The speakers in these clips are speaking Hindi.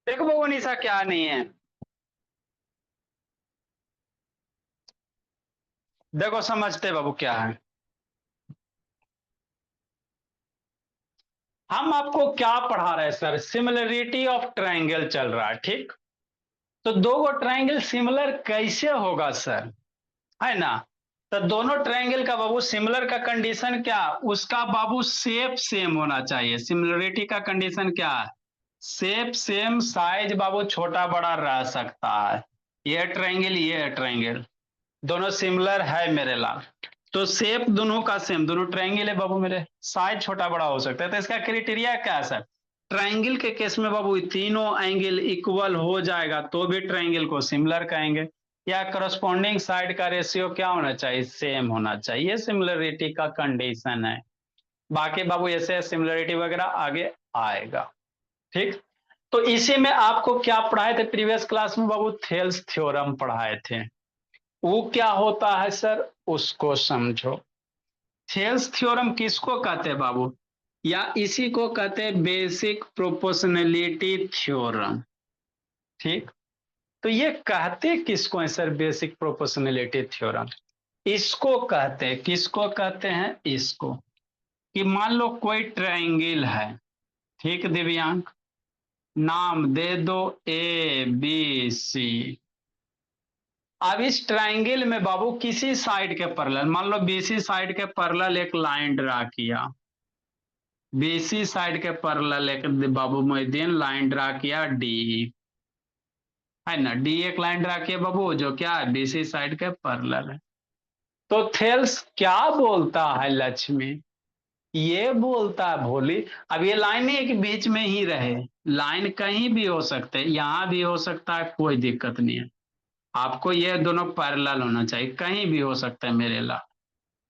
देखो बाबू निशा क्या नहीं है। देखो समझते बाबू क्या है। हम आपको क्या पढ़ा रहे हैं सर, सिमिलरिटी ऑफ ट्रायंगल चल रहा है, ठीक। तो दो गो ट्रायंगल सिमिलर कैसे होगा सर, है ना। तो दोनों ट्रायंगल का बाबू सिमिलर का कंडीशन क्या, उसका बाबू शेप सेम होना चाहिए। सिमिलरिटी का कंडीशन क्या है, शेप सेम, साइज बाबू छोटा बड़ा रह सकता है। ये ट्रायंगल ये ट्रायंगल दोनों सिमिलर है मेरे लाल। तो शेप दोनों का सेम, दोनों ट्रायंगल है बाबू मेरे, साइज छोटा बड़ा हो सकता है। तो इसका क्राइटेरिया क्या है सर, ट्रायंगल के केस में बाबू तीनों एंगल इक्वल हो जाएगा तो भी ट्रायंगल को सिमिलर कहेंगे, या करस्पॉन्डिंग साइड का रेशियो क्या होना चाहिए, सेम होना चाहिए। सिमिलरिटी का कंडीशन है। बाकी बाबू ऐसे सिमिलरिटी वगैरह आगे आएगा, ठीक। तो इसी में आपको क्या पढ़ाए थे प्रीवियस क्लास में बाबू, थेल्स थ्योरम पढ़ाए थे। वो क्या होता है सर, उसको समझो। थेल्स थ्योरम किसको कहते हैं बाबू, या इसी को कहते हैं बेसिक प्रोपोर्शनलिटी थ्योरम, ठीक। तो ये कहते किसको है सर, बेसिक प्रोपोर्शनलिटी थ्योरम। इसको कहते हैं, किसको कहते हैं, इसको। कि मान लो कोई ट्रायंगल है, ठीक दिव्यांग, नाम दे दो ए बी सी। अब इस ट्रायंगल में बाबू किसी साइड के पैरेलल, मान लो बीसी साइड के पैरेलल एक लाइन ड्रा किया, बीसी साइड के पैरेलल एक बाबू मोहिद्दीन लाइन ड्रा किया डी, है ना। डी एक लाइन ड्रा किया बाबू जो क्या है, बीसी साइड के पैरेलल है। तो थेल्स क्या बोलता है लक्ष्मी, ये बोलता है भोली। अब ये लाइन नहीं है कि बीच में ही रहे, लाइन कहीं भी हो सकते हैं, यहां भी हो सकता है, कोई दिक्कत नहीं है। आपको ये दोनों पैरेलल होना चाहिए, कहीं भी हो सकता है मेरे ला,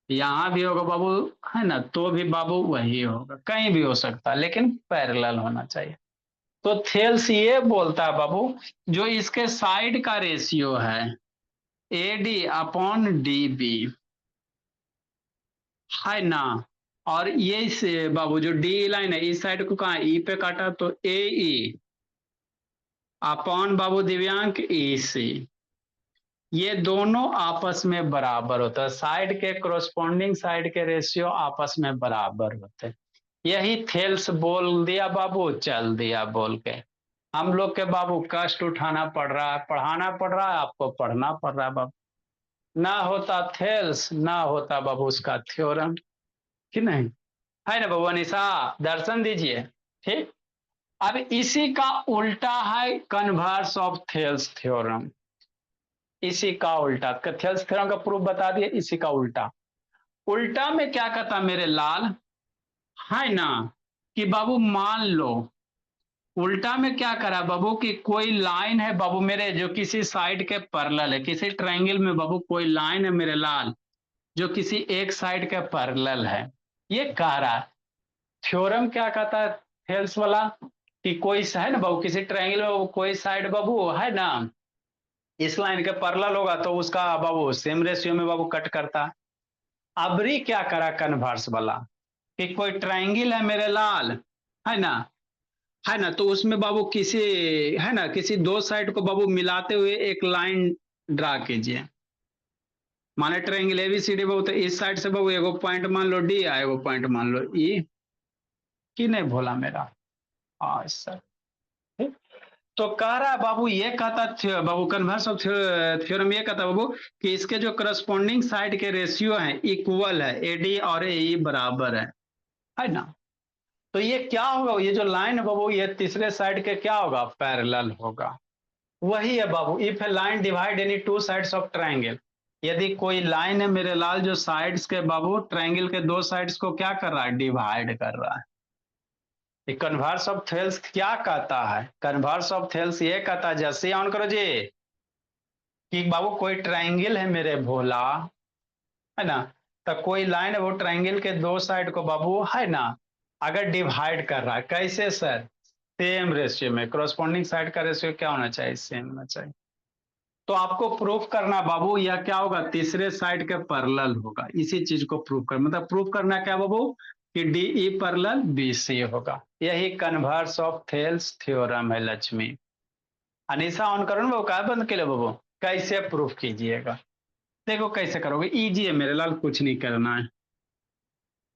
यहां भी होगा बाबू, है ना, तो भी बाबू वही होगा, कहीं भी हो सकता है, लेकिन पैरेलल होना चाहिए। तो थेल्स ये बोलता है बाबू, जो इसके साइड का रेशियो है A D upon D B, है ना। और ये इस बाबू जो डी लाइन है इस साइड को कहा ई पे काटा, तो ए ई अपॉन बाबू दिव्यांक ई सी, ये दोनों आपस में बराबर होता है, साइड के कोरोस्पोंडिंग साइड के रेशियो आपस में बराबर होते हैं। यही थेल्स बोल दिया बाबू, चल दिया बोल के। हम लोग के बाबू कष्ट उठाना पड़ रहा है, पढ़ाना पड़ रहा है, आपको पढ़ना पड़ रहा है बाबू। ना होता थेल्स ना होता बाबू उसका थ्योरम, कि नहीं, है ना बाबू। निशा दर्शन दीजिए, ठीक। अब इसी का उल्टा है कन्वर्स ऑफ थेल्स थ्योरम, इसी का उल्टा। थेल्स थ्योरम का प्रूफ बता दिए, इसी का उल्टा। उल्टा में क्या कहता मेरे लाल, है ना, कि बाबू मान लो, उल्टा में क्या करा बाबू कि कोई लाइन है बाबू मेरे जो किसी साइड के पैरेलल है, किसी ट्रायंगल में बाबू कोई लाइन है मेरे लाल जो किसी एक साइड के पैरेलल है। ये कह रहा है थ्योरम, क्या कहता है थेल्स वाला, कि कोई है ना बाबू किसी ट्रायंगल में कोई साइड बाबू है ना इस लाइन के पैरेलल होगा तो उसका बाबू सेम रेशियो में बाबू कट करता है। अबरी क्या करा कन्वर्स वाला, कि कोई ट्रायंगल है मेरे लाल, है ना, है ना, तो उसमें बाबू किसी, है ना, किसी दो साइड को बाबू मिलाते हुए एक लाइन ड्रा कीजिए। माने ट्रायंगल एबीसीडी बाबू, तो इस साइड से बाबू एगो पॉइंट मान लो डी, एगो पॉइंट मान लो ई, कि नहीं भोला मेरा। हाँ सर, ठीक। तो कह रहा है बाबू, ये कहता बाबू कन्वर्स ऑफ थ्योरम ये कहता बाबू कि इसके जो करस्पॉन्डिंग साइड के रेशियो हैं इक्वल है, एडी और ए बराबर है ना। तो ये क्या होगा, ये जो लाइन है बाबू ये तीसरे साइड के क्या होगा, पैरेलल होगा। वही है बाबू, if a line divide any two sides of triangle, यदि कोई लाइन है मेरे लाल जो साइड्स के बाबू ट्रायंगल के दो साइड्स को क्या कर रहा है, डिवाइड कर रहा है। कन्वर्स ऑफ थेल्स क्या कहता है, कन्वर्स ऑफ थेल्स ये कहता है, जैसे ऑन करो जी, कि बाबू कोई ट्रायंगल है मेरे भोला, है ना, तो कोई लाइन है वो ट्रायंगल के दो साइड को बाबू, है ना, अगर डिवाइड कर रहा है कैसे सर, सेम रेशियो में, करस्पॉन्डिंग साइड का रेशियो क्या होना चाहिए, सेम होना चाहिए। तो आपको प्रूफ करना बाबू यह क्या होगा, तीसरे साइड के पैरेलल होगा, इसी चीज को प्रूफ कर, मतलब प्रूफ करना क्या बाबू, कि D E parallel B C होगा। यही कन्वर्स ऑफ थेल्स थ्योरम है लक्ष्मी। अनिशा ऑन करो ना, वो क्या बंद के लिए बाबू, कैसे प्रूफ कीजिएगा? देखो कैसे करोगे, इजी है मेरे लाल, कुछ नहीं करना है।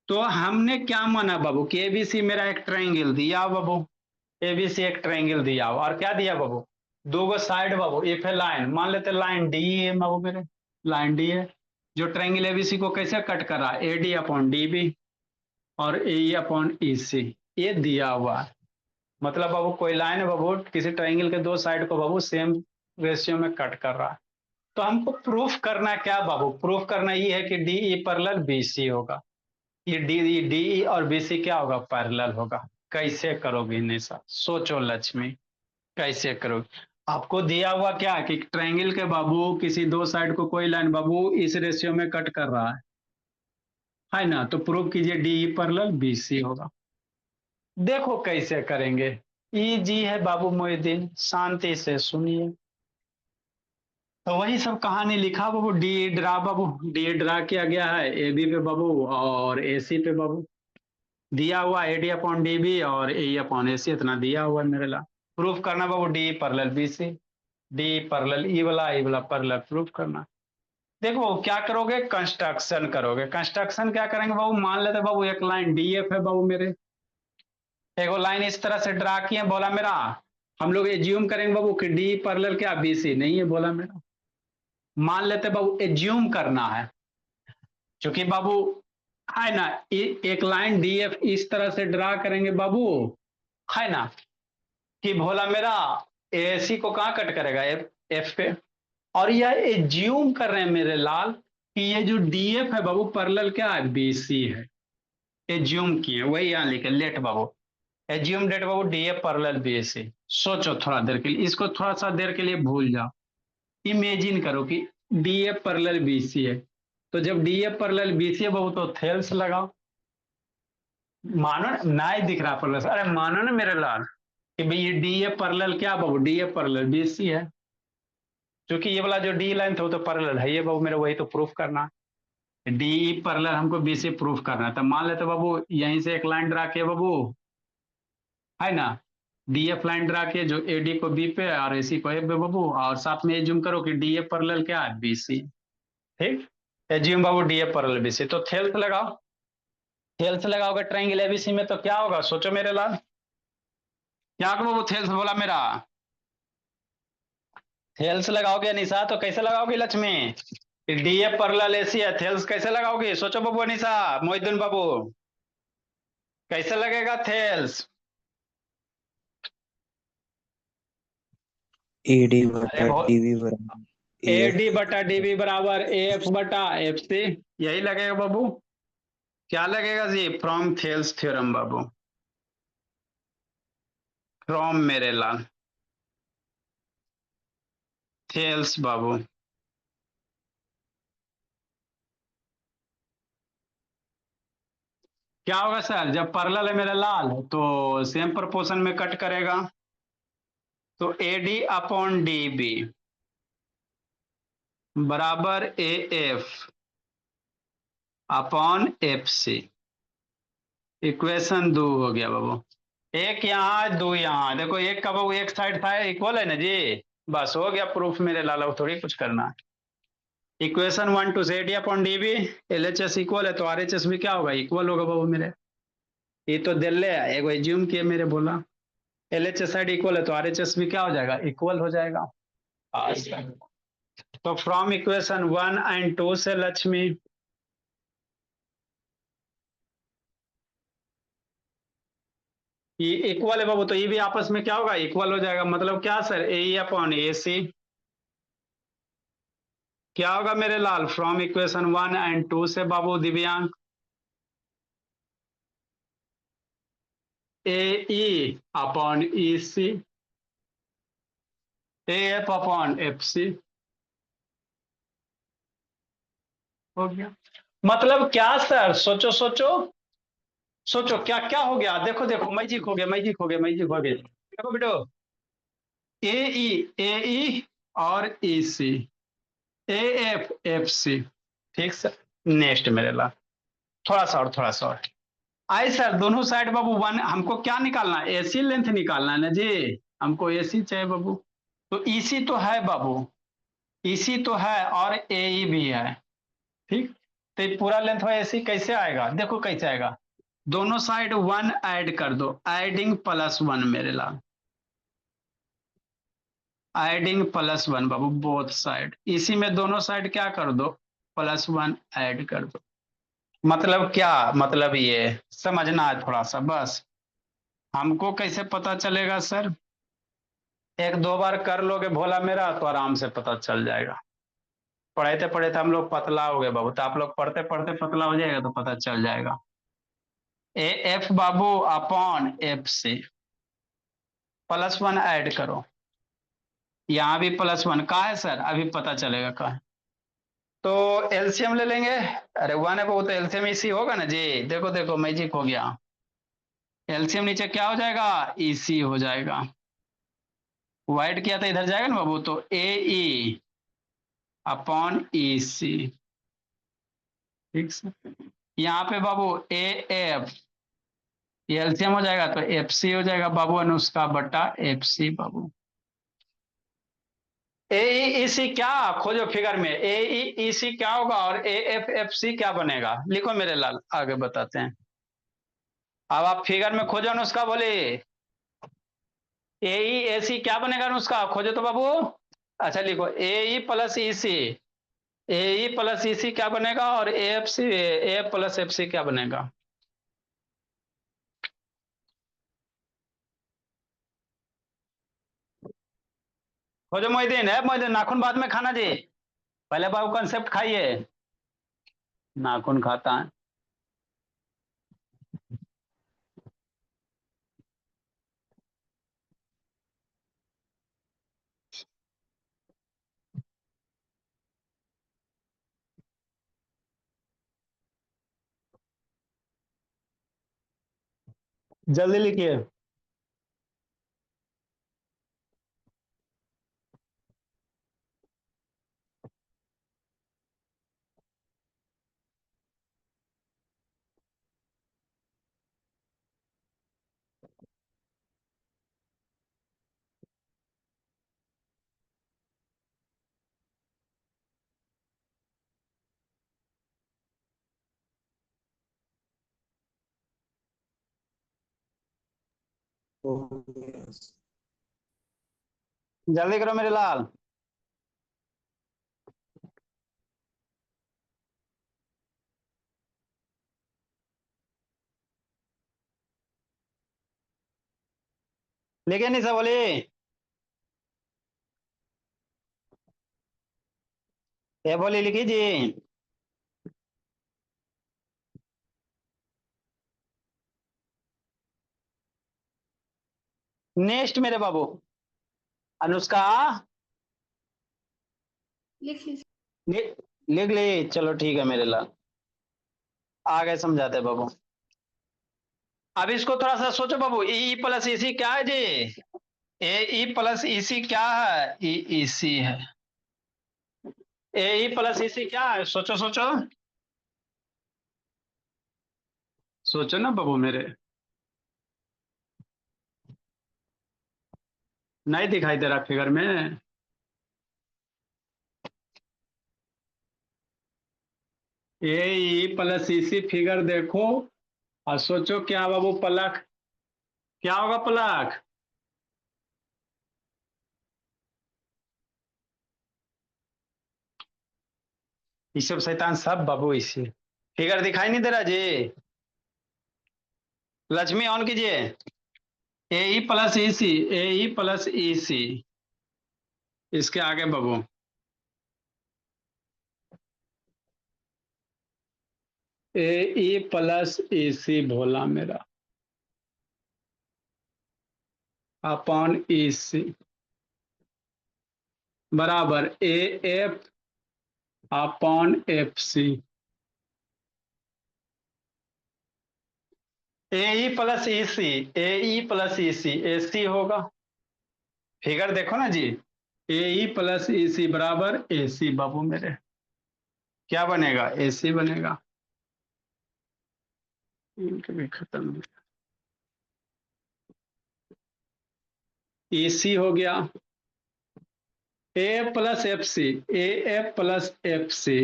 तो हमने क्या माना बाबू कि एबीसी मेरा एक ट्रायंगल दिया बाबू, एबीसी एक ट्रायंगल दिया हो, और क्या दिया बाबू, दो गो साइड बाबू, इफ है लाइन, मान लेते लाइन डी है बाबू, मेरे लाइन डी है, जो ट्रायंगल एबीसी को कैसे कट कर रहा है, A D upon D B और ए अपॉन ई सी, ये दिया हुआ है। मतलब बाबू कोई लाइन है बाबू, किसी ट्रायंगल के दो साइड को बाबू सेम रेशियो में कट कर रहा है। तो हमको प्रूफ करना क्या बाबू, प्रूफ करना ये है कि D E parallel B C होगा। ये डी ई और बी सी क्या होगा, पैरेलल होगा। कैसे करोगे निशा, सोचो लक्ष्मी, कैसे करोगे? आपको दिया हुआ क्या कि ट्रायंगल के बाबू किसी दो साइड को कोई लाइन बाबू इस रेशियो में कट कर रहा है ना? तो प्रूव कीजिए D E parallel B C होगा। देखो कैसे करेंगे, इजी है बाबू मोहिद्दीन, शांति से सुनिए। तो वही सब कहानी लिखा बाबू, डी ड्रा बाबू, डी ड्रा किया गया है ए बी पे बाबू और ए सी पे बाबू, दिया हुआ A D upon D B और ए अपॉन ए सी, इतना दिया हुआ है मेरे ला। प्रूफ करना बाबू D parallel B C, D parallel E वाला पैरेलल प्रूफ करना। देखो क्या करोगे, कंस्ट्रक्शन करोगे। कंस्ट्रक्शन क्या करेंगे बाबू, मान लेते बाबू एक लाइन डी एफ है बाबू मेरे, एक लाइन इस तरह से ड्रा किए, बोला मेरा, हम लोग एज्यूम करेंगे बाबू कि डी पैरेलल क्या बी सी नहीं है, बोला मेरा, मान लेते बाबू, एज्यूम करना है, क्योंकि बाबू है ना, एक लाइन डी एफ इस तरह से ड्रा करेंगे बाबू, है ना, कि भोला मेरा ए सी को कहाँ कट करेगा, एफ एफ पे, और यह एज्यूम कर रहे हैं मेरे लाल कि ये जो डी एफ है बाबू पैरेलल क्या है, बी सी है। एज्यूम किए, वही यहाँ लिखे लेट बाबू, एज्यूम डेट बाबू D F parallel B C. सोचो थोड़ा देर के लिए, इसको थोड़ा सा देर के लिए भूल जाओ, इमेजिन करो कि D F parallel B C है। तो जब D F parallel B C है बाबू, तो थेल्स लगाओ। मानो ना ही दिख रहा पैरेलल, अरे मानो ना मेरे लाल कि भाई ये डी एफ पैरेलल क्या बाबू, D F parallel B C है, क्योंकि ये वाला जो डी लाइन था वो तो पैरेलल है ये बाबू मेरे, वही तो प्रूफ करना, डी पैरेलल हमको बी सी प्रूफ करना है। तो मान लेते बाबू यहीं से एक लाइन ड्रा किया बाबू, है ना, डी एफ लाइन ड्रा किए जो ए डी को बी पे और ए सी को ए पे बाबू, और साथ में एज्यूम करो कि डी एफ पैरेलल क्या है, बी सी। ठीक, एज्यूम बाबू D F parallel B C, तो थेल्स लगाओ। थेल्स लगाओगे ट्रायंगल एबीसी में, तो क्या होगा सोचो मेरे लाल, क्या बाबू थेल्स बोला मेरा, थेल्स लगाओगे अनिशा, तो कैसे लगाओगे Lakshmi, D F parallel AC है, थेल्स कैसे लगाओगे, सोचो बाबू अनिशा, मोहिद्दीन बाबू, कैसे लगेगा थेल्स? एडी अरे बटा बहुत, डीवी बराबर ए एफ। डी बटा डी बी बराबर ए एफ बटा एफ सी, यही लगेगा बाबू। क्या लगेगा जी, फ्रॉम थेल्स थ्योरम बाबू, फ्रॉम मेरे लाल थेल्स बाबू। क्या होगा सर, जब पैरेलल है मेरे लाल तो सेम प्रोपोर्शन में कट करेगा, तो A D upon D B बराबर A F upon F C. Equation 2 हो गया बाबू, एक यहाँ दो यहाँ, देखो एक का बाबू एक साइड था इक्वल है ना जी, बस हो गया प्रूफ मेरे लाल, थोड़ी कुछ करना है। इक्वेशन 1 टू से D upon D B, L H S equal है तो आर एच एस भी क्या होगा, इक्वल होगा बाबू मेरे। ये तो दिल्ले है, एगो एज्यूम किए मेरे, बोला L H S side equal है तो आर एच एस भी क्या हो जाएगा, इक्वल हो जाएगा। तो फ्रॉम इक्वेशन 1 एंड 2 से लक्ष्मी, ये इक्वल है बाबू, तो ये भी आपस में क्या होगा, इक्वल हो जाएगा। मतलब क्या सर, ए अपॉन ए सी, क्या होगा मेरे लाल, फ्रॉम इक्वेशन 1 एंड 2 से बाबू Divyang, A E upon E C, A F upon F C, हो गया। मतलब क्या सर, सोचो सोचो सोचो, क्या क्या हो गया, देखो देखो, मैजिक हो गया, मैजिक हो गया, मैजिक हो गया। देखो बेटो, ए ई और ई C, A F F C, ठीक सर। नेक्स्ट मेरे ला, थोड़ा सा और, थोड़ा सा और, आई सर, दोनों साइड बाबू वन, हमको क्या निकालना है, एसी लेंथ निकालना है ना जी, हमको एसी चाहिए बाबू। तो ईसी तो है बाबू, ईसी तो है और एई भी है, ठीक। तो ये पूरा लेंथ में एसी कैसे आएगा, देखो कैसे आएगा, दोनों साइड वन ऐड कर दो, एडिंग प्लस वन मेरे लाल, एडिंग प्लस वन बाबू बोथ साइड, इसी में दोनों साइड क्या कर दो, प्लस वन ऐड कर दो। मतलब क्या, मतलब ये समझना है थोड़ा सा बस। हमको कैसे पता चलेगा सर, एक दो बार कर लोगे भोला मेरा तो आराम से पता चल जाएगा। पढ़ते पढ़ते हम लोग पतला हो गए बाबू, तो आप लोग पढ़ते पढ़ते पतला हो जाएगा तो पता चल जाएगा। ए एफ बाबू upon F C, plus one add करो, यहाँ भी प्लस वन का है सर, अभी पता चलेगा का है। तो एलसीएम ले लेंगे, अरे वन है बाबू तो एलसीएम इसी होगा ना जी, देखो देखो मैजिक हो गया, एलसीएम नीचे क्या हो जाएगा, इसी हो जाएगा, वाइड किया था इधर जाएगा ना बाबू, तो ए ई अपॉन ई सी, ठीक सर। यहाँ पे बाबू ए एफ, ये एलसीएम हो जाएगा तो एफ सी हो जाएगा बाबू, अनुष्का बटा एफ सी बाबू। ए ई सी क्या खोजो फिगर में, ए ई सी क्या होगा और ए एफ एफ सी क्या बनेगा, लिखो मेरे लाल, आगे बताते हैं। अब आप फिगर में खोजो अनुष्का बोले, ए ई ए सी क्या बनेगा अनुष्का, खोजो तो बाबू। अच्छा लिखो ए E plus E C, A E plus E सी क्या बनेगा और A F C, A plus F C क्या बनेगा। खोजो मोहिदीन, है मोहिदीन, नाखून बाद में खाना जी, पहले बाबू कंसेप्ट खाइए, नाखून खाता है। जल्दी लिखिए। जल्दी करो मेरे लाल। लिखे नहीं सब बोली, ये बोली लिखी जी। नेक्स्ट मेरे बाबू, अनुष्का लिख, लिख ली, चलो ठीक है मेरे लाल, आगे समझाते बाबू। अब इसको थोड़ा सा सोचो बाबू, ई प्लस ई सी क्या है जी, ए ई प्लस ई सी क्या है, ई ई सी है, ए ई प्लस ई सी क्या है, सोचो सोचो, सोचो ना बाबू मेरे, नहीं दिखाई दे रहा फिगर में, ए ई प्लस ई सी फिगर देखो और सोचो क्या बाबू, पलक क्या होगा पलक, ये सब शैतान सब बाबू इसी, फिगर दिखाई नहीं दे रहा जी, लक्ष्मी ऑन कीजिए, ए E plus E C, A E plus E सी, इसके आगे बाबू ए ई प्लस ई सी भोला मेरा अपॉन ई सी बराबर A F upon F C, A E plus E C, A E plus E C, A C होगा, फिगर देखो ना जी, ए ई प्लस ई सी बराबर ए सी बाबू मेरे, क्या बनेगा, ए सी बनेगा। इनके भी खत्म। AC हो गया, A plus F C, A F plus F C,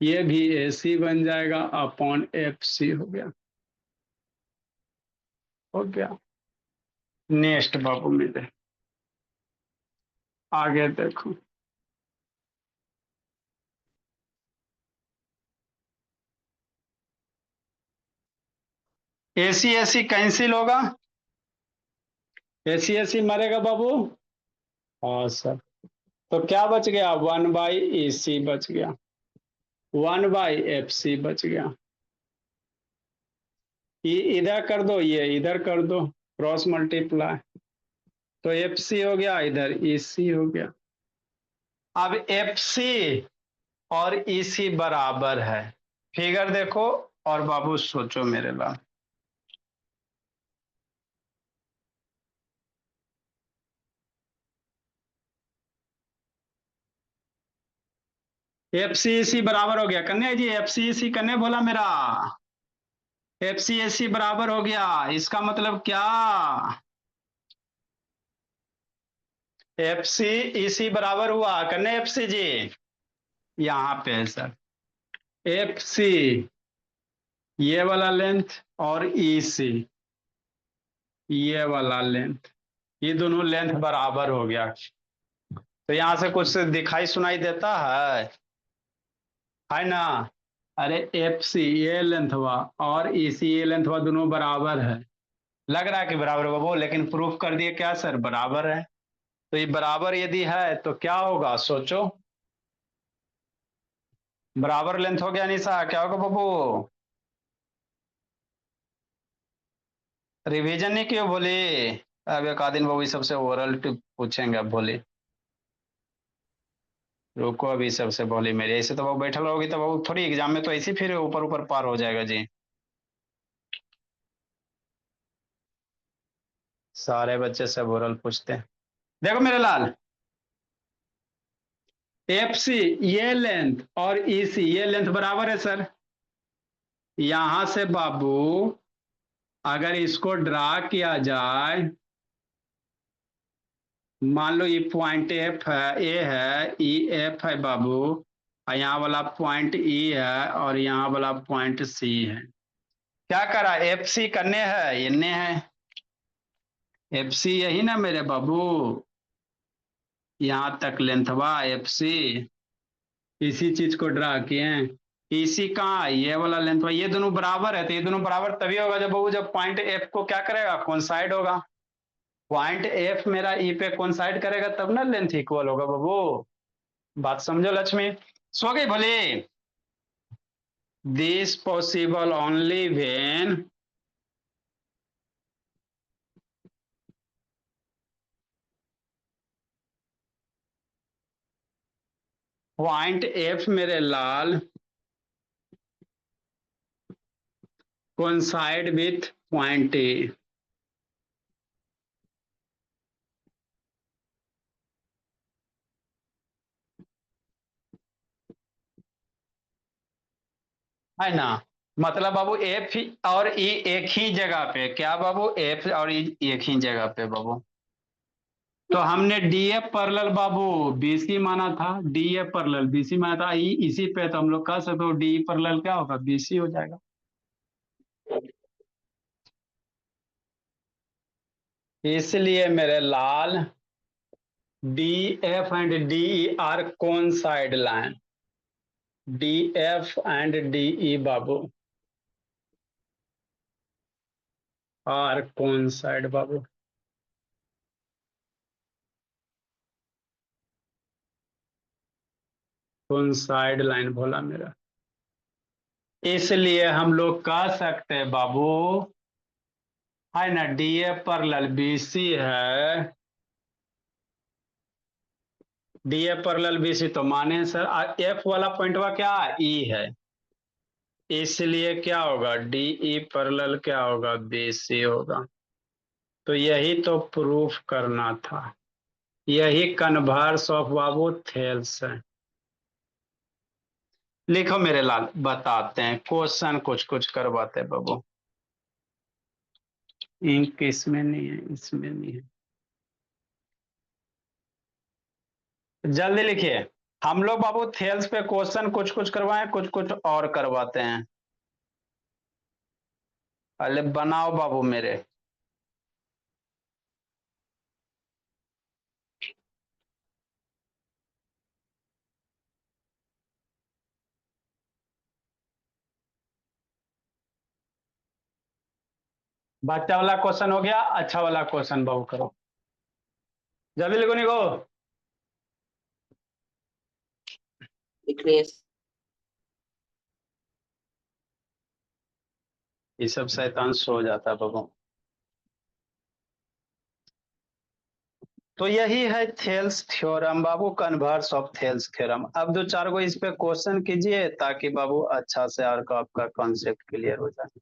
ये भी AC बन जाएगा अपॉन FC हो गया। हो गया। नेक्स्ट बाबू मिले, आगे देखो। AC AC कैंसिल होगा, AC मरेगा बाबू। हाँ सर, तो क्या बच गया, 1/AC बच गया, 1/FC बच गया। ये इधर कर दो, ये इधर कर दो, क्रॉस मल्टीप्लाई, तो FC हो गया, इधर EC हो गया। अब FC और EC बराबर है, फिगर देखो और बाबू सोचो मेरे लाल। FCEC बराबर हो गया कन्या जी, FCEC कन्या बोला मेरा, FCEC बराबर हो गया, इसका मतलब क्या, FCEC बराबर हुआ कन्या, FC जी यहाँ पे है सर, FC ये वाला लेंथ और EC ये वाला लेंथ, ये दोनों लेंथ बराबर हो गया। तो यहां से कुछ दिखाई सुनाई देता है ना। अरे FC ये लेंथ हुआ और EC ये लेंथ हुआ, दोनों बराबर है, लग रहा है कि बराबर होगा वो, लेकिन प्रूफ कर दिए क्या सर, बराबर है। तो ये बराबर यदि है तो क्या होगा सोचो, बराबर लेंथ हो गया निशा, क्या होगा बाबू, रिवीजन नहीं क्यों बोली, अब एक आध दिन बाबू सबसे ओरल पूछेंगे, अब बोली, रुको अभी सबसे बोली मेरे, ऐसे तो बाबू बैठल रहोगी तो बाबू थोड़ी एग्जाम में तो ऐसे फिर ऊपर ऊपर पार हो जाएगा जी। सारे बच्चे सब ओरल पूछते हैं। देखो मेरे लाल, FC ये लेंथ और EC ये लेंथ बराबर है सर, यहां से बाबू अगर इसको ड्रा किया जाए, मान लो ये पॉइंट F है, A है, EF है बाबू, और यहाँ वाला पॉइंट E है और यहाँ वाला पॉइंट C है। क्या करा, FC करने है, इन्ने है, FC यही ना मेरे बाबू, यहाँ तक लेंथवा FC, इसी चीज को ड्रा किए हैं। EC कहाँ है, ये वाला लेंथ, ये दोनों बराबर है, तो ये दोनों बराबर तभी होगा जब बाबू, जब पॉइंट F को क्या करेगा, कोइंसाइड होगा, पॉइंट F मेरा E पे कोइंसाइड करेगा तब ना लेंथ इक्वल होगा बाबू। बात समझो लक्ष्मी, सो गई भले। This possible only when point F मेरे लाल कोइंसाइड विथ पॉइंट A, है ना। मतलब बाबू F और E एक ही जगह पे, क्या बाबू, F और E एक ही जगह पे बाबू। तो हमने DF पैरेलल बाबू BC माना था, DF पैरेलल BC माना था, E इसी पे, तो हम लोग कह सकते हो DE पैरेलल क्या होगा, BC हो जाएगा। इसलिए मेरे लाल DF and DE are coincide line, DF and DE बाबू आर कोइंसाइड बाबू, कोइंसाइड लाइन बोला मेरा। इसलिए हम लोग कह सकते हैं बाबू, है ना, DF पैरेलल BC है, DF पैरेलल BC तो माने सर, F वाला पॉइंटवा क्या E है, इसलिए क्या होगा, DE पैरेलल क्या होगा, BC होगा। तो यही तो प्रूफ करना था, यही कन्वर्स ऑफ बाबू थेल्स है। लिखो मेरे लाल, बताते हैं क्वेश्चन, कुछ कुछ करवाते हैं बाबू। इंक इसमें नहीं है, इसमें नहीं है, जल्दी लिखिए। हम लोग बाबू थेल्स पे क्वेश्चन कुछ कुछ करवाएं, कुछ कुछ और करवाते हैं। पहले बनाओ बाबू मेरे। बच्चा वाला क्वेश्चन हो गया, अच्छा वाला क्वेश्चन बाबू करो, जल्दी लिखो निको। ये सब शैतान सो जाता है बाबू। तो यही है Thales theorem Babu, converse of Thales theorem. अब दो चार को इस पे क्वेश्चन कीजिए ताकि बाबू अच्छा से और आपका कॉन्सेप्ट क्लियर हो जाए।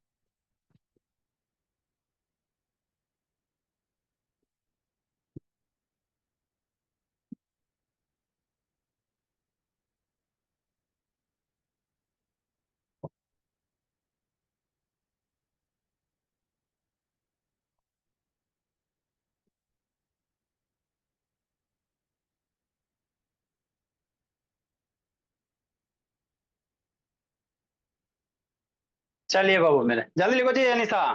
चलिए बाबू मेरे, जल्दी लिखो जी अनिशा।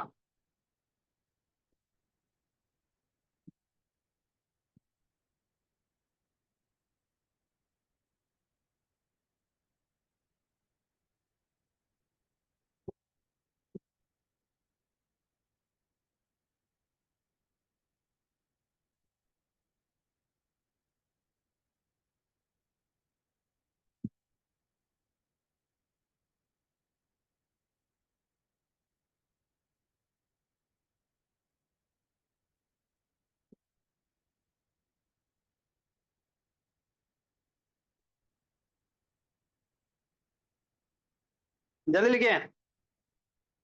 जल्दी लिखिए।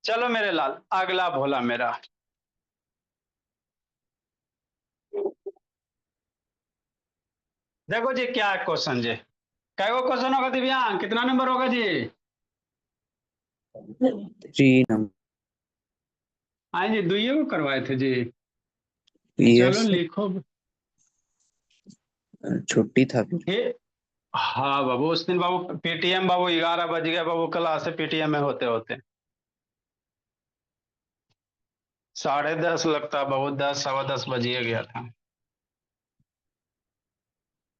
चलो मेरे लाल, अगला भोला मेरा। देखो जी क्या क्वेश्चन जी, कै गो क्वेश्चन होगा दिव्यांग, कितना नंबर होगा जी? 3 नंबर। हाँ जी, दुइये को करवाए थे जी। चलो यस लिखो। छुट्टी था फिर। हे, हाँ बाबू उस दिन बाबू पीटीएम बाबू 11 बज गया बाबू, क्लास से पीटीएम में होते होते 10:30 लगता है बाबू, 10 10:15 बजिए गया था।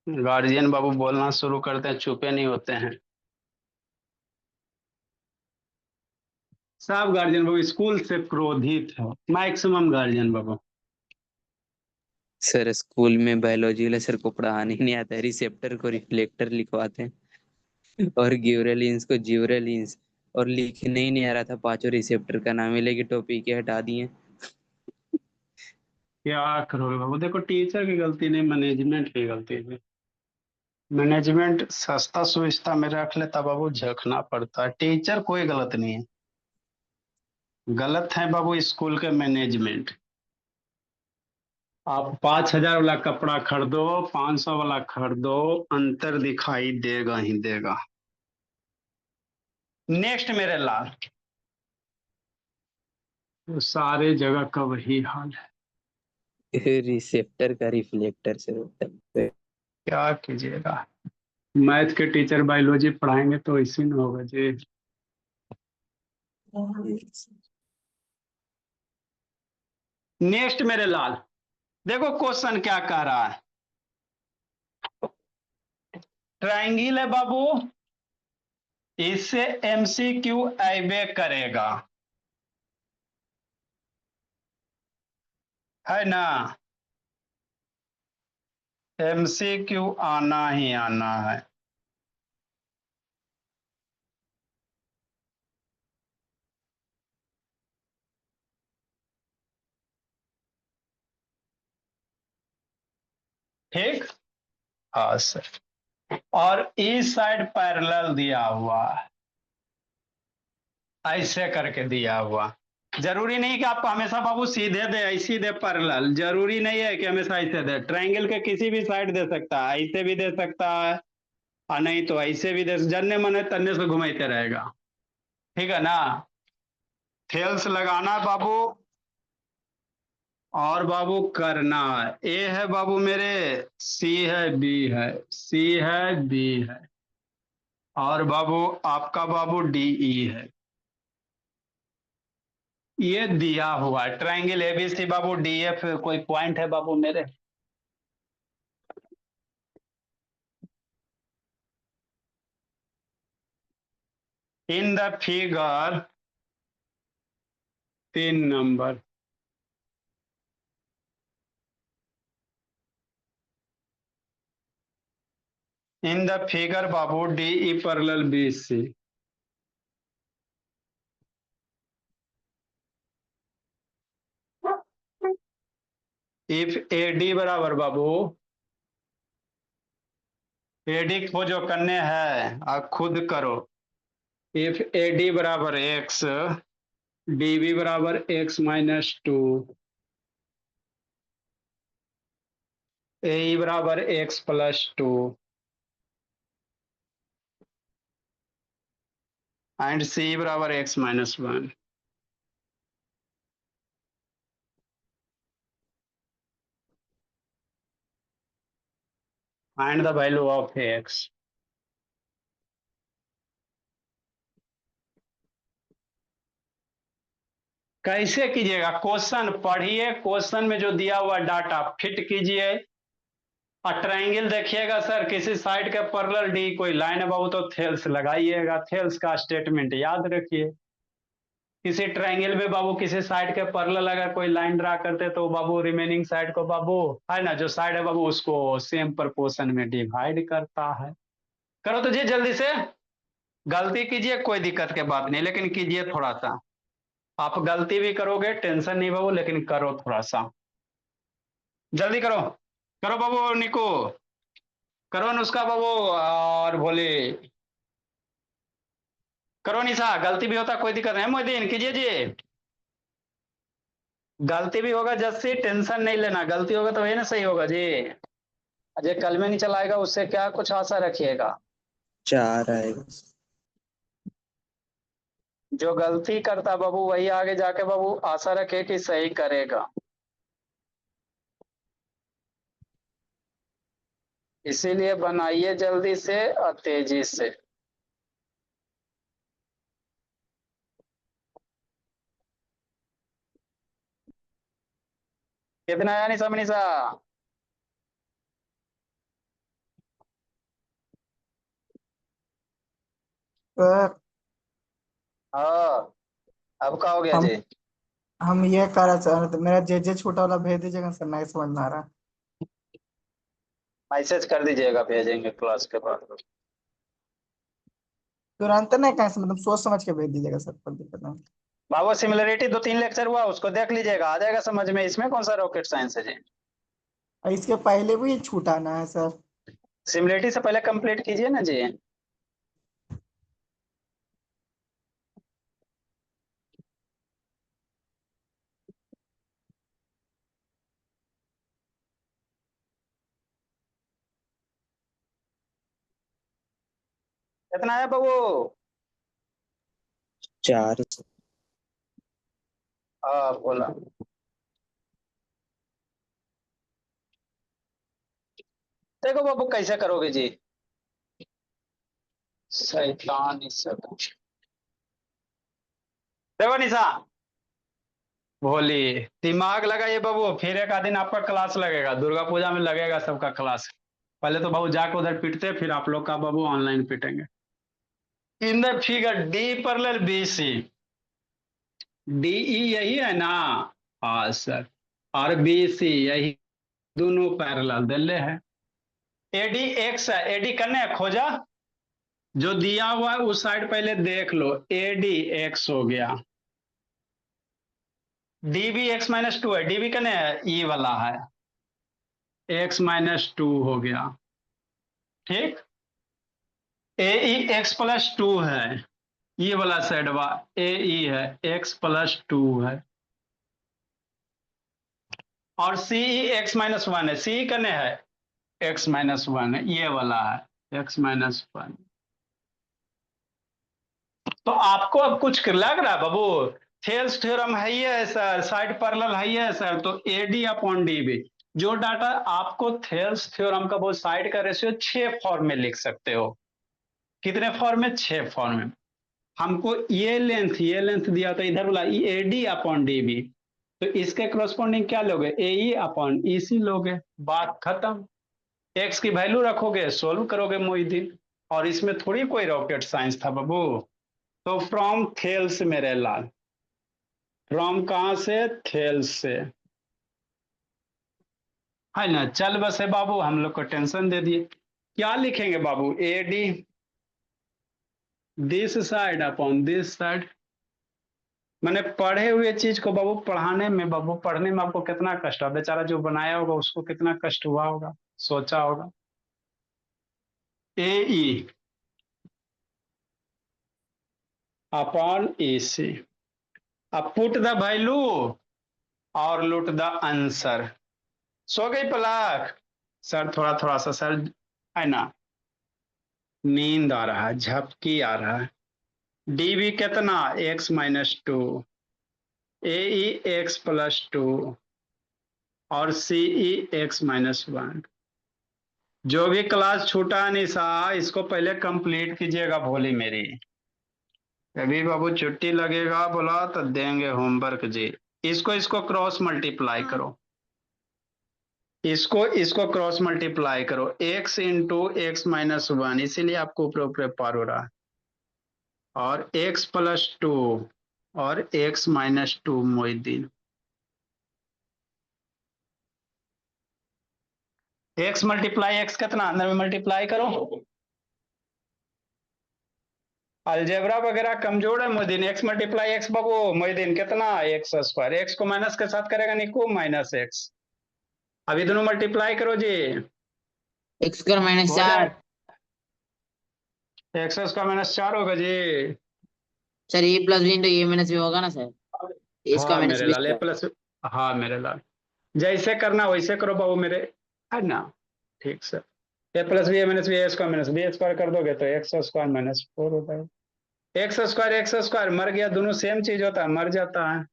गार्जियन बाबू बोलना शुरू करते हैं, चुपे नहीं होते हैं। सब गार्जियन बाबू स्कूल से क्रोधित है, मैक्सिमम गार्जियन बाबू। सर स्कूल में बायोलॉजी वाले सर को पढ़ाने ही नहीं आता है, रिसेप्टर को रिफ्लेक्टर लिखवाते हैं और गिबरेलिंस को जिबरेलिंस, और लिखने ही नहीं आ रहा था, पांचों रिसेप्टर का नाम ही लेके टॉपिक के हटा दिए। क्या करोगे बाबू, देखो टीचर की गलती नहीं, मैनेजमेंट की गलती है। मैनेजमेंट सस्ता सुविस्ता में रख लेता बाबू, झकना पड़ता है। टीचर कोई गलत नहीं है, गलत है बाबू स्कूल के मैनेजमेंट। आप 5,000 वाला कपड़ा खरीदो, 500 वाला खरीदो, अंतर दिखाई देगा ही देगा। नेक्स्ट मेरे लाल, तो सारे जगह का वही हाल है। रिसेप्टर का रिफ्लेक्टर से होता है। क्या कीजिएगा, मैथ के टीचर बायोलॉजी पढ़ाएंगे तो इसी में होगा जी। नेक्स्ट मेरे लाल, देखो क्वेश्चन क्या कह रहा है। ट्रायंगल है बाबू, इससे एमसीक्यू आइबे करेगा, है ना? एमसीक्यू आना ही आना है। ठीक, हाँ सर। और इस साइड पैरेलल दिया हुआ है, ऐसे करके दिया हुआ। जरूरी नहीं कि आपको हमेशा बाबू सीधे दे, ऐसी दे पैरेलल, जरूरी नहीं है कि हमेशा ऐसे दे। ट्रायंगल के किसी भी साइड दे सकता है, ऐसे भी दे सकता है, और नहीं तो ऐसे भी देश जन्ने मने तन्ने से घुमाते रहेगा। ठीक है ना। थेल्स लगाना है बाबू, और बाबू करना है। ए है बाबू मेरे, सी है, बी है, सी है, बी है, और बाबू आपका बाबू डी ई है। ये दिया हुआ है ट्रायंगल एबीसी बाबू, डी एफ कोई पॉइंट है बाबू मेरे? In the figure 3 number, in the figure बाबू D E parallel B C. If A D बराबर बाबू, ए डी खोजो करने है और खुद करो। इफ ए डी बराबर एक्स, डी बी बराबर x-2, ए ई बराबर x+2 एंड सी बराबर x-1। Find the value of x। कैसे कीजिएगा? क्वेश्चन पढ़िए, क्वेश्चन में जो दिया हुआ डाटा फिट कीजिए, और ट्रायंगल देखिएगा सर किसी साइड के पैरेलल डी कोई लाइन है बाबू तो थेल्स लगाइएगा, थेल्स का स्टेटमेंट याद रखिए। किसी ट्रायंगल में बाबू किसी साइड के पैरेलल अगर कोई लाइन ड्रा करते तो बाबू रिमेनिंग साइड को बाबू है ना, जो साइड है बाबू उसको सेम प्रोपोर्शन में डिवाइड करता है। करो तो जी जल्दी से, गलती कीजिए कोई दिक्कत के बात नहीं, लेकिन कीजिए थोड़ा सा। आप गलती भी करोगे टेंशन नहीं बाबू, लेकिन करो थोड़ा सा, जल्दी करो। करो बाबू निको, करो नुस्खा बाबू, और बोले करो निशा, गलती भी होता कोई दिक्कत नहीं। मोहिदीन कीजिए जी, गलती भी होगा जस्सी, टेंशन नहीं लेना, गलती होगा तो वही ना सही होगा जी। अजय कल में नहीं चलाएगा उससे क्या कुछ आशा रखिएगा? 4 आएगा। जो गलती करता बाबू वही आगे जाके बाबू आशा रखे कि सही करेगा, इसीलिए बनाइए जल्दी से और तेजी से। कितना आया निशा मनीषा? सर हाँ, अब क्या हो गया हम जी? हम ये करा चाह रहे थे, मेरा जे जे छोटा वाला भेज दीजिएगा सर, नहीं समझ में आ रहा। मैसेज कर दीजिएगा, भेजेंगे क्लास के बाद। तुरंत नहीं कैसे, मतलब सोच समझ के भेज दीजिएगा सर, कोई दिक्कत नहीं। बाबू सिमिलरिटी 2-3 लेक्चर हुआ उसको देख लीजिएगा, आ जाएगा समझ में, इसमें कौन सा रॉकेट साइंस है जी। और इसके पहले भी छूटाना है सर। सिमिलरिटी से पहले कंप्लीट कीजिए ना जी। कितना है बाबू? 4। हाँ बोला। देखो बाबू कैसे करोगे जी, शैतान देखो निशा, भोली दिमाग लगाइए बाबू, फिर एक आध दिन आपका क्लास लगेगा, दुर्गा पूजा में लगेगा सबका क्लास। पहले तो बाबू जाके उधर पिटते, फिर आप लोग का बाबू ऑनलाइन पिटेंगे। In the figure D parallel B C, D E यही है ना? हाँ सर, और बी सी यही, दोनों पैरेलल दिले है। एडी एक्स है, एडी करने है खोजा, जो दिया हुआ है उस साइड पहले देख लो, एडी एक्स हो गया, डी बी x-2 है, डी बी करने है ई वाला है, x-2 हो गया। ठीक, ए ई x+2 है, ये वाला साइड बा ए ई है, x+2 है, और सी ई x-1 है, सी करने है x-1 है, ये वाला है x-1। तो आपको अब कुछ लग रहा है बाबू, थेल्स थ्योरम है ही है सर, साइड पैरेलल है ही है सर, तो AD अपॉन DB जो डाटा आपको थेल्स थ्योरम का वो साइड का रेशियो 6 फॉर्म में लिख सकते हो। कितने फॉर्म में? 6 फॉर्म में। हमको ये लेंथ दिया था, इधर बोला AD अपॉन DB, तो इसके क्रॉसपोंडिंग क्या लोगे? AE अपॉन EC लोगे, बात खत्म। एक्स की वैल्यू रखोगे, सोल्व करोगे मोहिदीन, और इसमें थोड़ी कोई रॉकेट साइंस था बाबू। तो फ्रॉम थेल्स मेरे लाल, फ्रॉम कहां से? थेल्स से, है ना। चल बस है बाबू, हम लोग को टेंशन दे दिए। क्या लिखेंगे बाबू? AD this side upon this side. मैंने पढ़े हुए चीज को बाबू पढ़ाने में, बाबू पढ़ने में आपको कितना कष्ट हुआ, बेचारा जो बनाया होगा उसको कितना कष्ट हुआ होगा, सोचा होगा। AE अपॉन EC, अब पुट द वैल्यू और लुट द आंसर। सो गई पलक? सर थोड़ा थोड़ा सा सर, है ना, नींद आ रहा है, झपकी आ रहा है। DB कितना? x-2, AE x+2 और CE x-1। जो भी क्लास छूटा निशा, इसको पहले कंप्लीट कीजिएगा भोली मेरी। अभी बाबू छुट्टी लगेगा बोला तो देंगे होमवर्क जी। इसको क्रॉस मल्टीप्लाई करो, इसको क्रॉस मल्टीप्लाई करो, x इंटू x-1, इसीलिए आपको ऊपर ऊपर पार हो रहा है, और x+2 और x-2 Mohiddin. x multiply x कितना? अंदर में मल्टीप्लाई करो। अलजेब्रा वगैरह कमजोर है मोहिद्दीन। x मल्टीप्लाई x बाबू मोहिद्दीन कितना? x²। x को माइनस के साथ करेगा निको, -x। अभी दोनों मल्टीप्लाई करो जी, x² हो -4। जाए x² -4 होगा जी। Sir a + b × a - b होगा ना सर? a² हाँ मेरे लाल, -b²। प्लस, हाँ मेरे लाल, जैसे करना वैसे करो बाबू मेरे, है ना। ठीक सर, a+b a-b कर दोगे तो x² -4 होता है। x² मर गया, दोनों सेम चीज होता है, मर जाता है।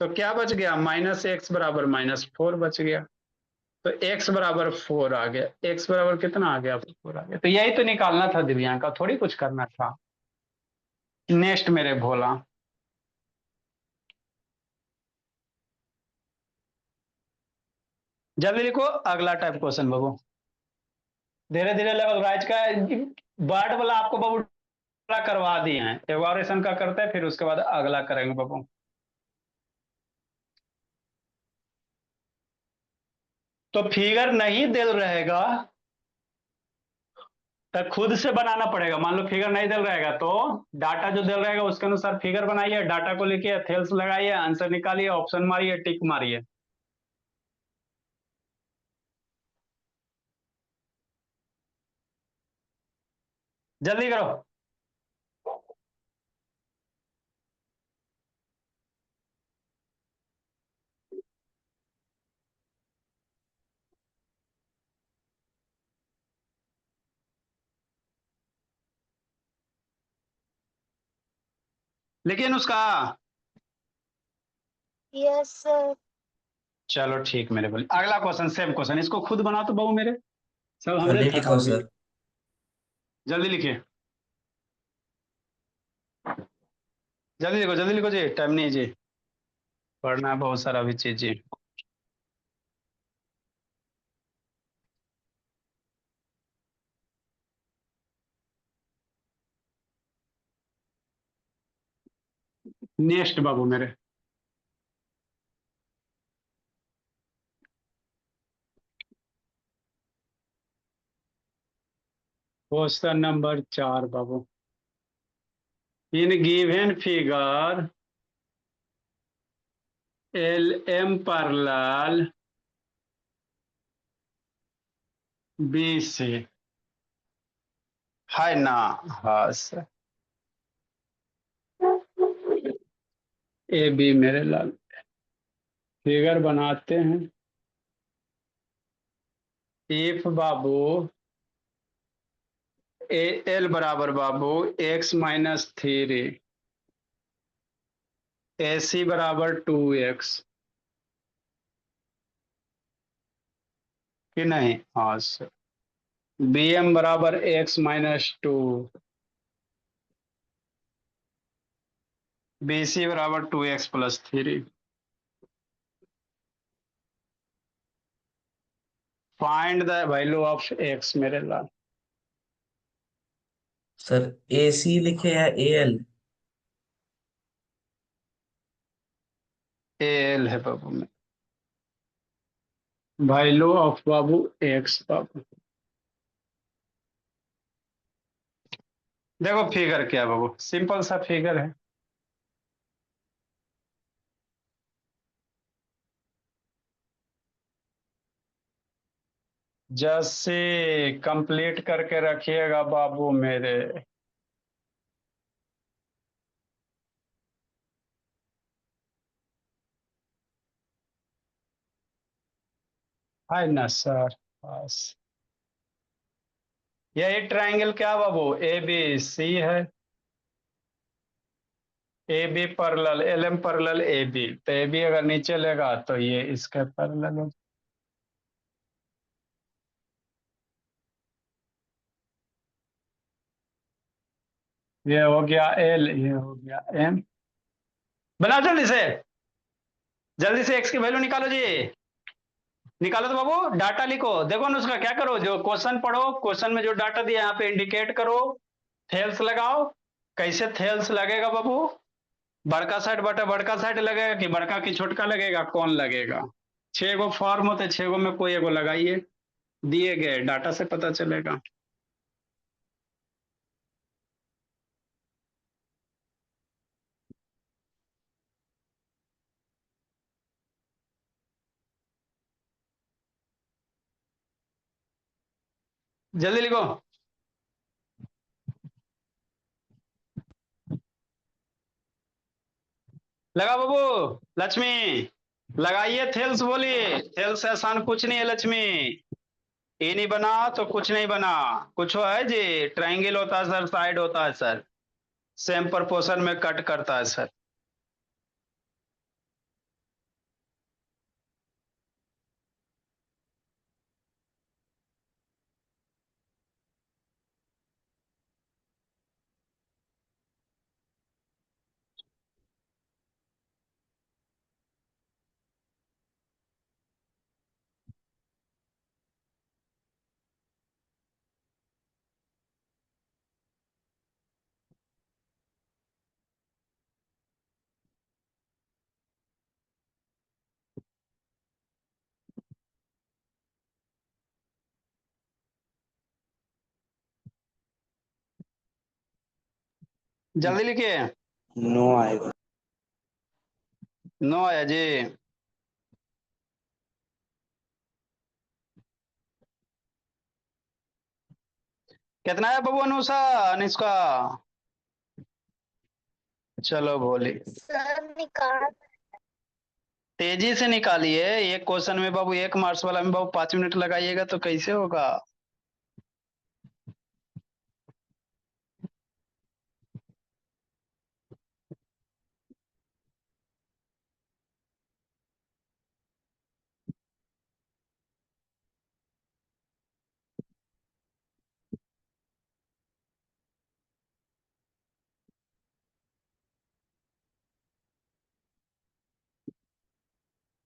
तो क्या बच गया? -x बराबर -4 बच गया। तो x बराबर 4 आ गया। x बराबर कितना आ गया? 4 आ गया। तो यही तो निकालना था दिव्यांका, थोड़ी कुछ करना था। नेक्स्ट मेरे भोला, जल्दी लिखो अगला टाइप क्वेश्चन बाबू। धीरे धीरे लेवल राइज का वर्ड वाला आपको बाबू करवा दिए हैं, एवाल्यूएशन का करते हैं, फिर उसके बाद अगला करेंगे बाबू। तो फिगर नहीं दिल रहेगा तो खुद से बनाना पड़ेगा। मान लो फिगर नहीं दिल रहेगा तो डाटा जो दिल रहेगा उसके अनुसार फिगर बनाइए, डाटा को लिखिए, थेल्स लगाइए, आंसर निकालिए, ऑप्शन मारिए, टिक मारिए। जल्दी करो। लेकिन उसका, यस सर। चलो ठीक मेरे बोले, अगला क्वेश्चन सेम क्वेश्चन, इसको खुद बना तो बाबू मेरे, सब हमरे जल्दी थका लिखो हुई। सर। जल्दी लिखिए, जल्दी लिखो जी, टाइम नहीं है जी, पढ़ना है बहुत सारा भी चीज जी। नेक्स्ट बाबू मेरे, question number 4 Babu. In given figure LM parallel BC, है ना। हाँ सर, AB मेरे लाल, फिगर बनाते हैं। इफ बाबू एल बराबर बाबू x-3, AC बराबर 2x कि नहीं? हाँ सर। BM बराबर x-2, BC बराबर 2x+3। Find the value of x मेरे लाल। सर AC लिखे या AL? एल है बाबू में, वैल्यू ऑफ बाबू x बाबू। देखो फिगर क्या है बाबू, सिंपल सा फिगर है। जैसे कंप्लीट करके रखिएगा बाबू मेरे। है ना सर? बस यही ट्रायंगल क्या बाबू, ABC है, AB parallel LM parallel AB, तो AB अगर नीचे लेगा तो ये इसके पैरेलल हो। ये हो गया L, ये हो गया M। बनाओ जल्दी से x की वैल्यू निकालो जी। निकालो तो बाबू, डाटा लिखो, देखो ना उसका क्या करो, जो क्वेश्चन पढ़ो, क्वेश्चन में जो डाटा दिया यहाँ पे इंडिकेट करो, थेल्स लगाओ। कैसे थेल्स लगेगा बाबू? बड़का साइड बटा बड़का साइड लगेगा कि बड़का की छोटका लगेगा, कौन लगेगा? 6 गो फॉर्म होते, 6 गो में कोई एगो लगाइए, दिए गए डाटा से पता चलेगा। जल्दी लिखो। लगा बाबू, लक्ष्मी लगाइए थेल्स, बोलिए थेल्स से आसान कुछ नहीं है लक्ष्मी। ये नहीं बना तो कुछ नहीं बना, कुछ है जी। ट्रायंगल होता है सर, साइड होता है सर, सेम प्रोपोर्शन में कट करता है सर। जल्दी लिखिए। 9 आएगा। 9 आया जी। कितना है बाबू अनुषा अनिष्का? चलो बोली, सर निकाल। तेजी से निकालिए। एक क्वेश्चन में बाबू, एक मार्क्स वाला में बाबू 5 मिनट लगाइएगा तो कैसे होगा?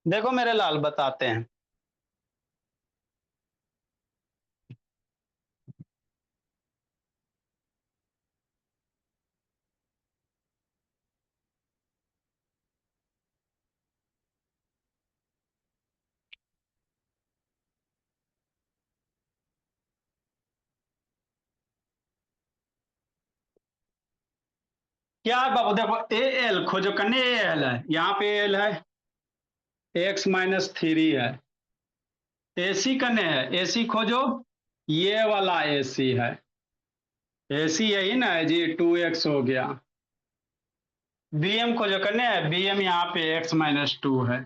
देखो मेरे लाल, बताते हैं। क्या है बाबू, देखो ए एल खोजो करने, ए एल है यहाँ पे, एल है, x-3 है। AC करने है, AC खोजो, ये वाला AC है, AC यही ना है जी, 2x हो गया। BM खोजो करने है, BM यहाँ पे x-2 है।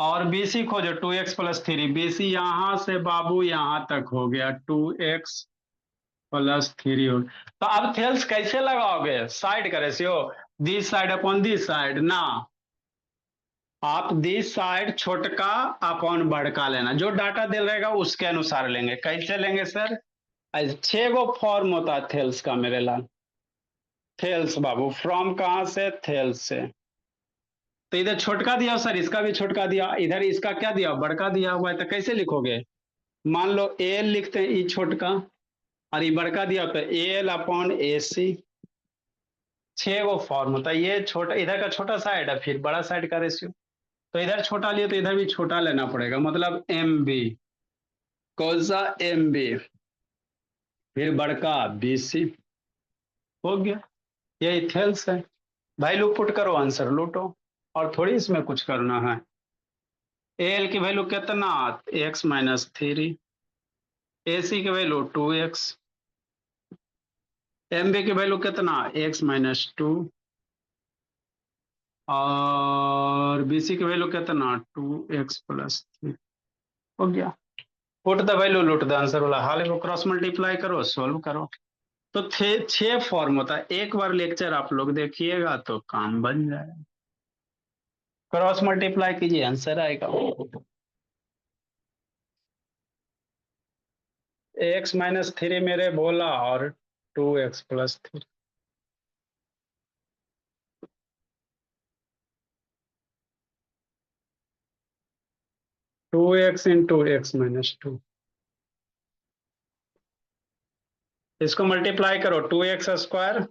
और BC खोजो 2x प्लस 3। BC यहां से बाबू यहां तक हो गया 2x प्लस 3 हो। तो अब थेल्स कैसे लगाओगे? साइड का ratio, this side upon this side ना, आप दिस साइड छोटका अपॉन बड़का लेना, जो डाटा दे रहेगा उसके अनुसार लेंगे। कैसे लेंगे सर? 6 गो फॉर्म होता है थेल्स का मेरे लाल। थेल्स बाबू फ्रॉम कहां से? थेल्स से। तो इधर छोटका दिया सर, इसका भी छोटका दिया, इधर इसका क्या दिया? बड़का दिया हुआ है। तो कैसे लिखोगे? मान लो एल लिखते हैं, ई छोटका और ये बड़का दिया तो एल अपॉन AC। 6 गो फॉर्म होता है। ये छोटा, इधर का छोटा साइड है, फिर बड़ा साइड का रेशियो। तो इधर छोटा लिए तो इधर भी छोटा लेना पड़ेगा, मतलब MB। कौन सा? MB। फिर बड़का BC। हो गया, ये थेल्स है। वैल्यू पुट करो, आंसर लूटो, और थोड़ी इसमें कुछ करना है। एल की वैल्यू कितना? x minus 3। AC की वैल्यू 2x। MB की वैल्यू कितना? x minus 2। और BC की वैल्यू कितना? 2x plus 3। हो गया, पुट द वैल्यू लूट द आंसर वाला हाल को क्रॉस मल्टीप्लाई करो, सोल्व करो। तो 6 फॉर्म होता है। एक बार लेक्चर आप लोग देखिएगा तो काम बन जाएगा। क्रॉस मल्टीप्लाई कीजिए, आंसर आएगा। x माइनस 3 मेरे बोला और 2x plus 3। Two x into x minus 2, इसको मल्टीप्लाई करो 2x स्क्वायर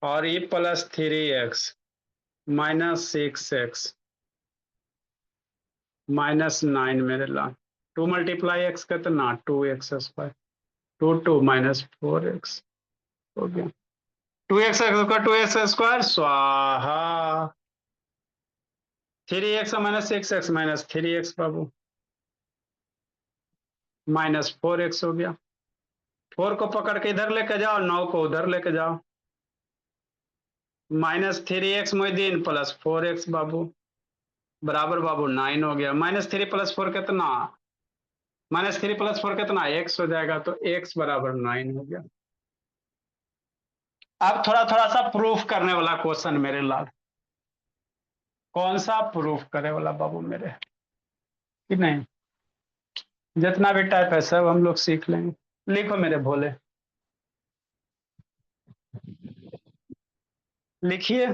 और ये plus 3x minus 6x minus 9 मेरे ला। 2 मल्टीप्लाई x कितना? 2x square. 2 minus 4x। हो गया 2x स्क्वायर 2x स्क्वायर स्वाहा। 3x minus 6x minus 3x बाबू माइनस 4x हो गया। 4 को पकड़ के इधर लेके जाओ, 9 को उधर लेके जाओ। Minus 3x Moideen plus 4x बाबू बराबर बाबू 9 हो गया। माइनस 3 प्लस 4 कितना? माइनस 3 प्लस 4 कितना? x हो जाएगा, तो x बराबर 9 हो गया। अब थोड़ा थोड़ा सा प्रूफ करने वाला क्वेश्चन मेरे लाल। कौन सा प्रूफ करे वाला बाबू मेरे? कि नहीं, जितना भी टाइप है सब हम लोग सीख लेंगे। लिखो मेरे भोले, लिखिए।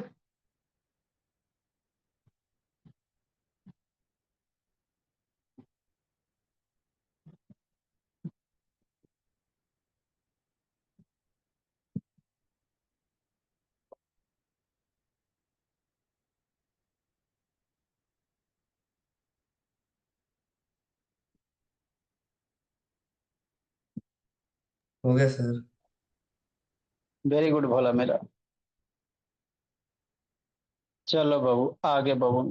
हो गया सर। वेरी गुड भोला मेरा। चलो बाबू आगे बाबू।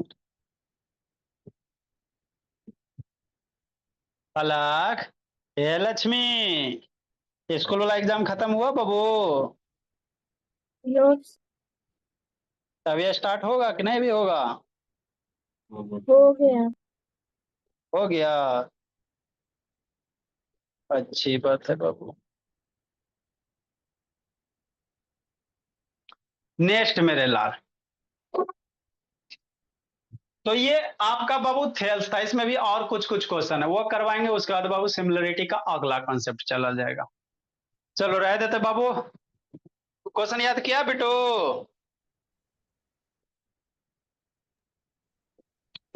अलग, हे लक्ष्मी, स्कूल वाला एग्जाम खत्म हुआ बाबू? अभी स्टार्ट होगा कि नहीं भी होगा? हो गया। हो गया, अच्छी बात है बाबू। नेक्स्ट मेरे लाल, तो ये आपका बाबू थेल्स था, इसमें भी और कुछ कुछ क्वेश्चन है वो करवाएंगे, उसके बाद बाबू सिमिलरिटी का अगला कॉन्सेप्ट चला जाएगा। चलो रह देते बाबू, क्वेश्चन याद किया बेटो?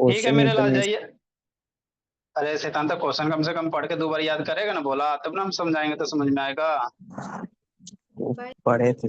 ठीक है मेरे लाल, जाइए। अरे शैतान, तो क्वेश्चन कम से कम पढ़ के 2 बार याद करेगा ना बोला, तब ना हम समझाएंगे तो समझ में आएगा। पढ़े थे।